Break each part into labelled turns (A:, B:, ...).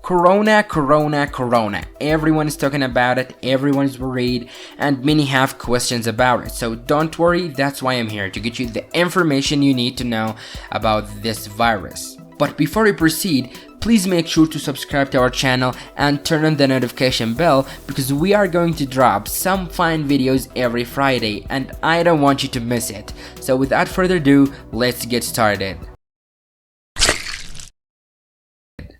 A: Corona. Everyone is talking about it, everyone is worried, and many have questions about it. So don't worry, that's why I'm here, to get you the information you need to know about this virus. But before we proceed, please make sure to subscribe to our channel and turn on the notification bell, because we are going to drop some fine videos every Friday and I don't want you to miss it. So without further ado, let's get started.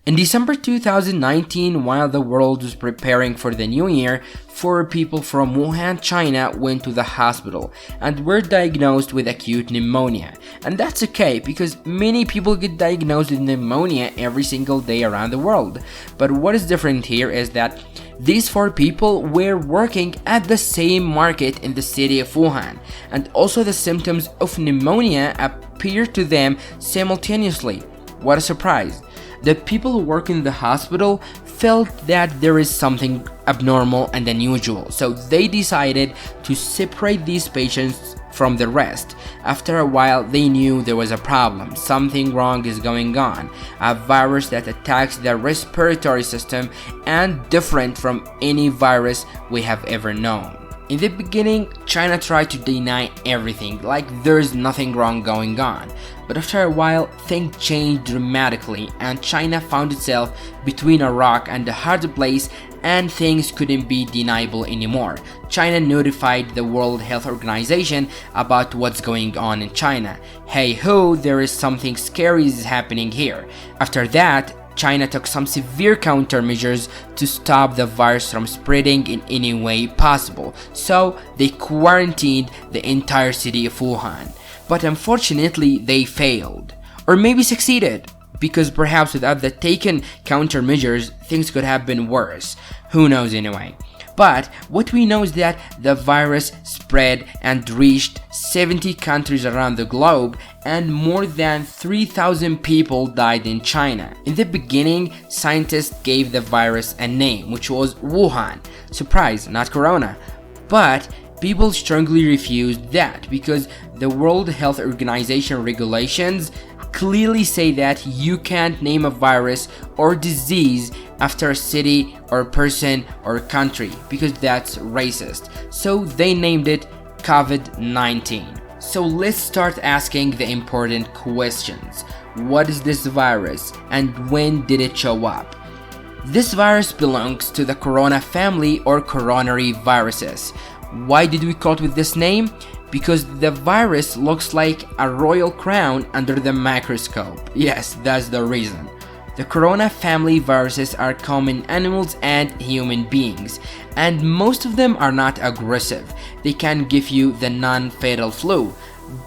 A: In December 2019, while the world was preparing for the new year, 4 people from Wuhan, China went to the hospital and were diagnosed with acute pneumonia. And that's okay, because many people get diagnosed with pneumonia every single day around the world. But what is different here is that these 4 people were working at the same market in the city of Wuhan, and also the symptoms of pneumonia appeared to them simultaneously. What a surprise! The people who work in the hospital felt that there is something abnormal and unusual, so they decided to separate these patients from the rest. After a while, they knew there was a problem. Something wrong is going on. A virus that attacks the respiratory system and different from any virus we have ever known. In the beginning, China tried to deny everything, like there's nothing wrong going on. But after a while, things changed dramatically and China found itself between a rock and a hard place, and things couldn't be deniable anymore. China notified the World Health Organization about what's going on in China. Hey ho, there is something scary is happening here. After that, China took some severe countermeasures to stop the virus from spreading in any way possible, so they quarantined the entire city of Wuhan. But unfortunately, they failed. Or maybe succeeded, because perhaps without the taken countermeasures, things could have been worse. Who knows anyway. But what we know is that the virus spread and reached 70 countries around the globe, and more than 3,000 people died in China. In the beginning, scientists gave the virus a name, which was Wuhan. Surprise, not Corona. But people strongly refused that, because the World Health Organization regulations clearly say that you can't name a virus or disease after a city or person or country, because that's racist. So they named it COVID-19. So let's start asking the important questions. What is this virus and when did it show up? This virus belongs to the corona family or coronary viruses. Why did we call it with this name? Because the virus looks like a royal crown under the microscope. Yes, that's the reason. The corona family viruses are common in animals and human beings, and most of them are not aggressive. They can give you the non-fatal flu,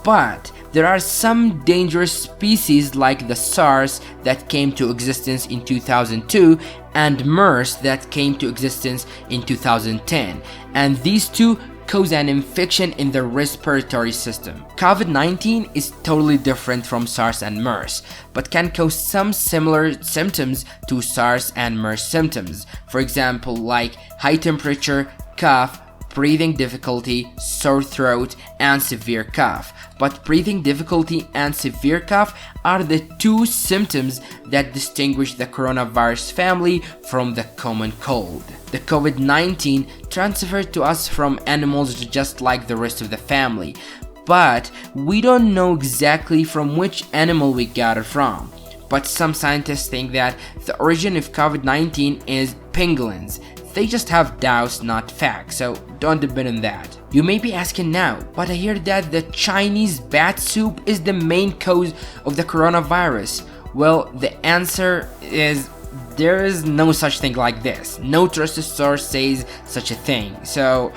A: but there are some dangerous species like the SARS that came to existence in 2002 and MERS that came to existence in 2010, and these two cause an infection in the respiratory system. COVID-19 is totally different from SARS and MERS, but can cause some similar symptoms to SARS and MERS symptoms. For example, like high temperature, cough, breathing difficulty, sore throat, and severe cough. But breathing difficulty and severe cough are the 2 symptoms that distinguish the coronavirus family from the common cold. The COVID-19 transferred to us from animals just like the rest of the family, but we don't know exactly from which animal we got it from. But some scientists think that the origin of COVID-19 is pangolins. They just have doubts, not facts, so don't depend on that. You may be asking now, but I hear that the Chinese bat soup is the main cause of the coronavirus. Well, the answer is there is no such thing like this. No trusted source says such a thing. So,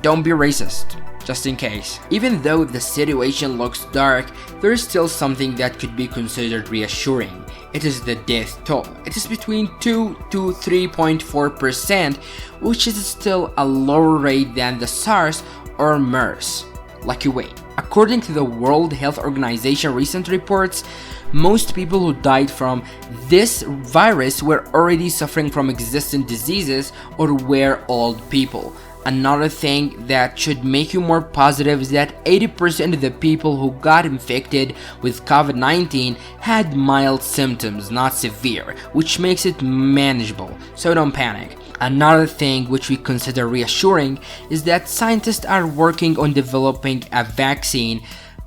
A: don't be racist, just in case. Even though the situation looks dark, there is still something that could be considered reassuring. It is the death toll. It is between 2 to 3.4%, which is still a lower rate than the SARS or MERS. Lucky way. According to the World Health Organization recent reports, most people who died from this virus were already suffering from existing diseases or were old people. Another thing that should make you more positive is that 80% of the people who got infected with COVID-19 had mild symptoms, not severe, which makes it manageable, so don't panic. Another thing which we consider reassuring is that scientists are working on developing a vaccine,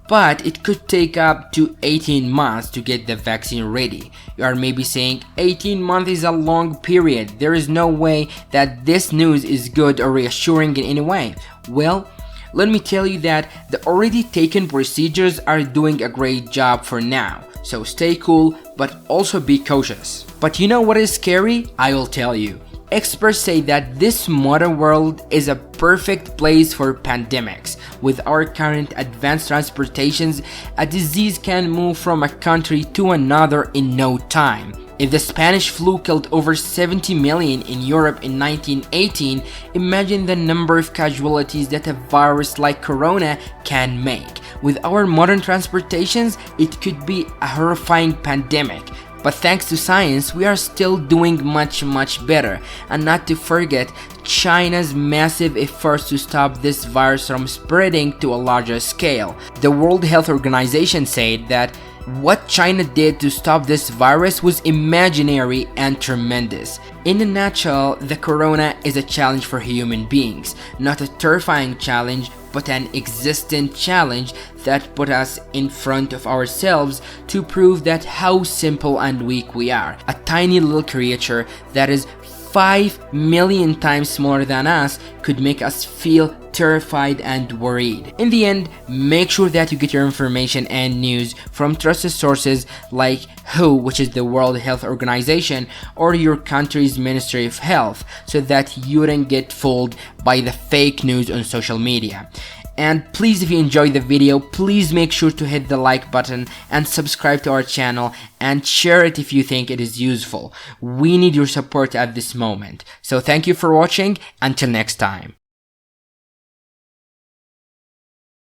A: but it could take up to 18 months to get the vaccine ready. You are maybe saying 18 months is a long period. There is no way that this news is good or reassuring in any way. Well, let me tell you that the already taken procedures are doing a great job for now. So stay cool, but also be cautious. But you know what is scary? I will tell you. Experts say that this modern world is a perfect place for pandemics. With our current advanced transportations, a disease can move from a country to another in no time. If the Spanish flu killed over 70 million in Europe in 1918, imagine the number of casualties that a virus like Corona can make. With our modern transportations, it could be a horrifying pandemic. But thanks to science, we are still doing much better. And not to forget China's massive efforts to stop this virus from spreading to a larger scale. The World Health Organization said that what China did to stop this virus was imaginary and tremendous. In a nutshell, the corona is a challenge for human beings, not a terrifying challenge, but an existent challenge that put us in front of ourselves to prove that how simple and weak we are. A tiny little creature that is 5 million times smaller than us could make us feel terrified and worried. In the end, make sure that you get your information and news from trusted sources like WHO, which is the World Health Organization, or your country's Ministry of Health, so that you don't get fooled by the fake news on social media. And please, if you enjoyed the video, please make sure to hit the like button and subscribe to our channel and share it if you think it is useful. We need your support at this moment. So thank you for watching. Until next time.